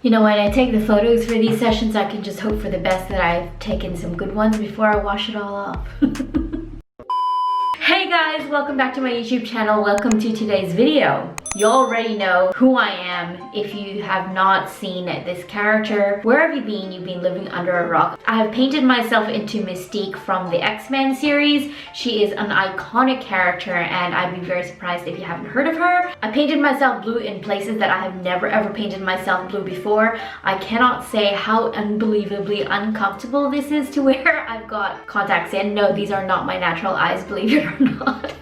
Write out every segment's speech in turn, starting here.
You know, when I take the photos for these sessions, I can just hope for the best that I've taken some good ones before I wash it all off. Hey guys, welcome back to my YouTube channel. Welcome to today's video. You already know who I am if you have not seen this character. Where have you been? You've been living under a rock. I have painted myself into Mystique from the X-Men series. She is an iconic character and I'd be very surprised if you haven't heard of her. I painted myself blue in places that I have never ever painted myself blue before. I cannot say how unbelievably uncomfortable this is to wear. I've got contacts in. No, these are not my natural eyes, believe it or not.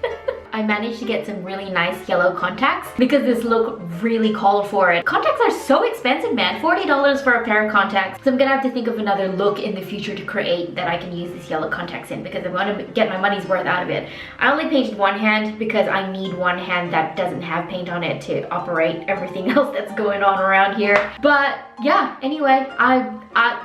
I managed to get some really nice yellow contacts because this look really called for it. Contacts are so expensive, man. $40 for a pair of contacts. So I'm gonna have to think of another look in the future to create that I can use these yellow contacts in because I want to get my money's worth out of it. I only painted one hand because I need one hand that doesn't have paint on it to operate everything else that's going on around here. But yeah, anyway,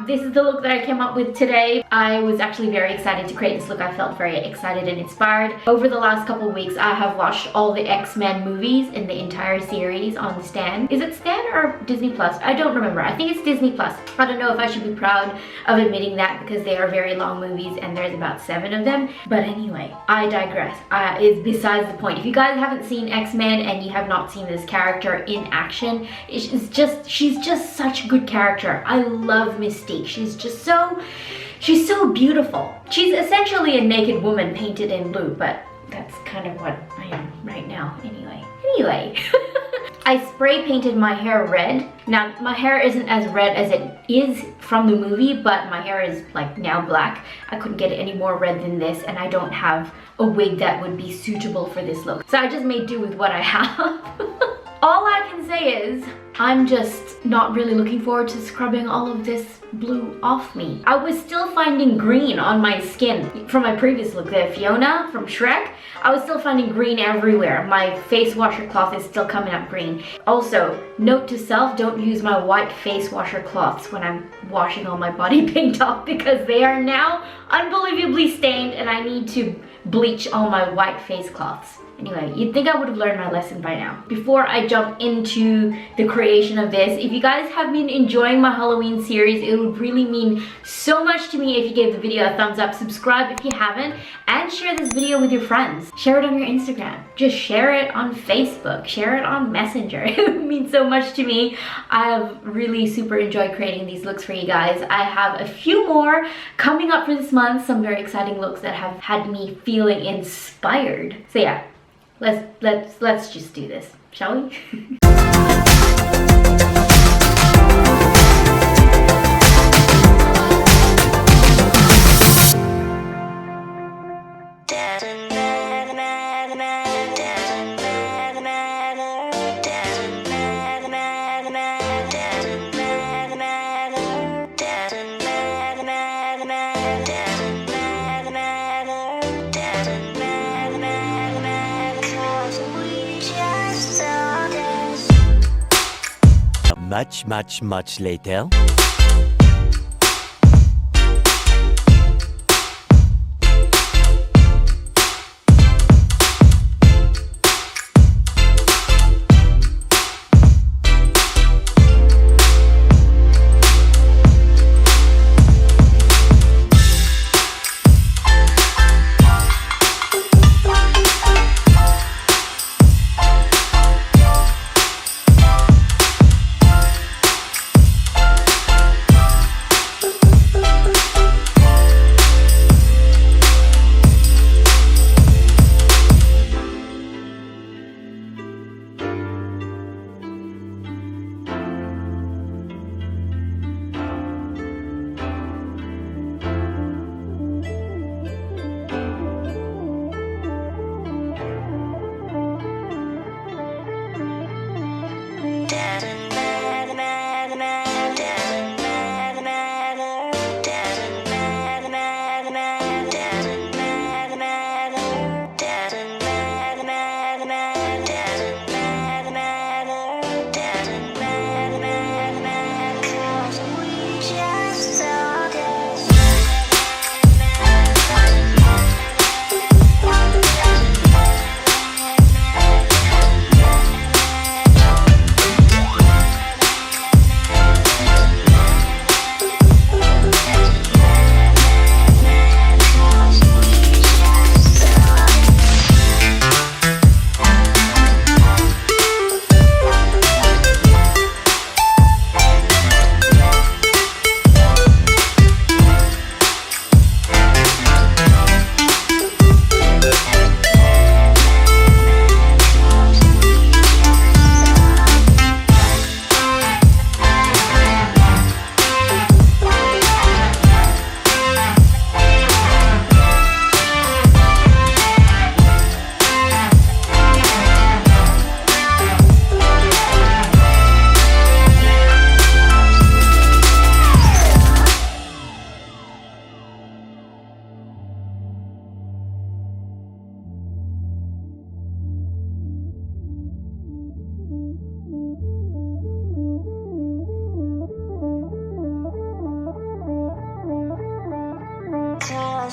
this is the look that I came up with today. I was actually very excited to create this look. I felt very excited and inspired. Over the last couple of weeks, I have watched all the X-Men movies in the entire series on Stan. Is it Stan or Disney Plus? I don't remember. I think it's Disney Plus. I don't know if I should be proud of admitting that because they are very long movies and there's about 7 of them. But anyway, I digress. It's besides the point. If you guys haven't seen X-Men and you have not seen this character in action, she's just such a good character. I love Mystique. She's so beautiful. She's essentially a naked woman painted in blue, but that's kind of what I am right now anyway. I spray painted my hair red. Now my hair isn't as red as it is from the movie, but my hair is like now black. I couldn't get it any more red than this and I don't have a wig that would be suitable for this look. So I just made do with what I have. All I can say is I'm just not really looking forward to scrubbing all of this blue off me. I was still finding green on my skin from my previous look, the Fiona from Shrek. I was still finding green everywhere. My face washer cloth is still coming up green. Also, note to self, don't use my white face washer cloths when I'm washing all my body paint off because they are now unbelievably stained and I need to bleach all my white face cloths. Anyway, you'd think I would have learned my lesson by now. Before I jump into the creation of this, if you guys have been enjoying my Halloween series, it would really mean so much to me if you gave the video a thumbs up, subscribe if you haven't, and share this video with your friends. Share it on your Instagram. Just share it on Facebook. Share it on Messenger. It would mean so much to me. I have really super enjoyed creating these looks for you guys. I have a few more coming up for this month, some very exciting looks that have had me feeling inspired. So yeah. Let's just do this, shall we? Much later.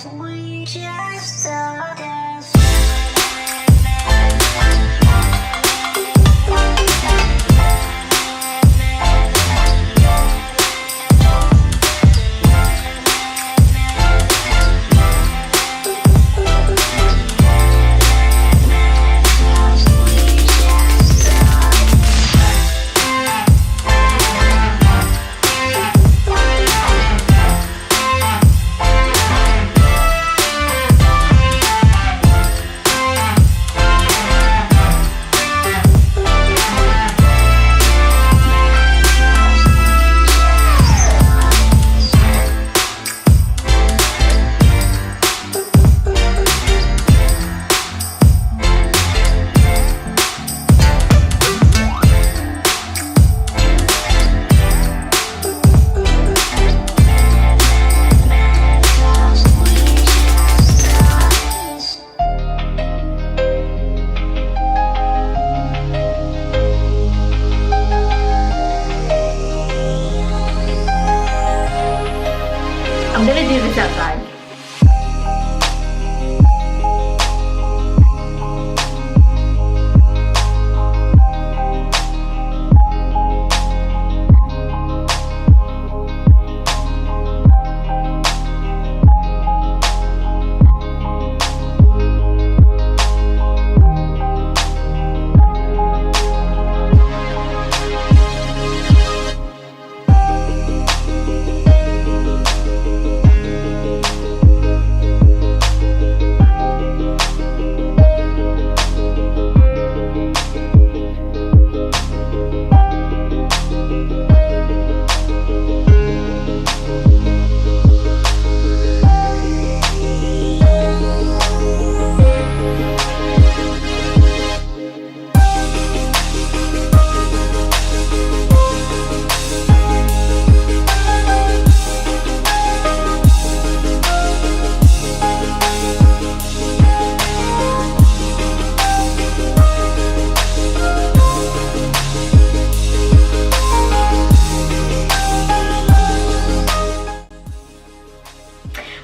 We just started. I'm gonna do this outside.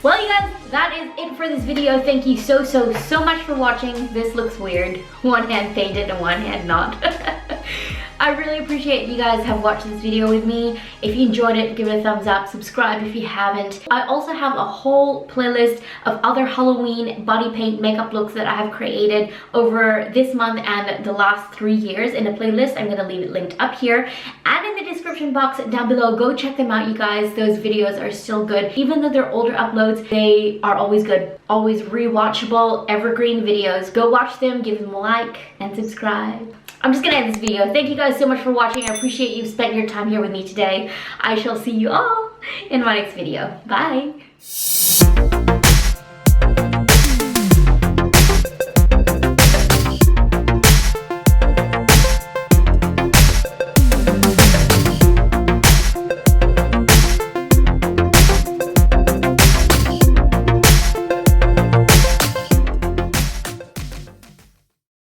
Well, you guys, that is it for this video. Thank you so much for watching. This looks weird. One hand painted and one hand not. I really appreciate you guys have watched this video with me. If you enjoyed it, give it a thumbs up. Subscribe if you haven't. I also have a whole playlist of other Halloween body paint makeup looks that I have created over this month and the last 3 years in a playlist. I'm gonna leave it linked up here and in the description box down below. Go check them out, you guys. Those videos are still good. Even though they're older uploads, they are always good. Always rewatchable, evergreen videos. Go watch them, give them a like, and subscribe. I'm just gonna end this video. Thank you guys so much for watching. I appreciate you spent your time here with me today. I shall see you all in my next video. Bye.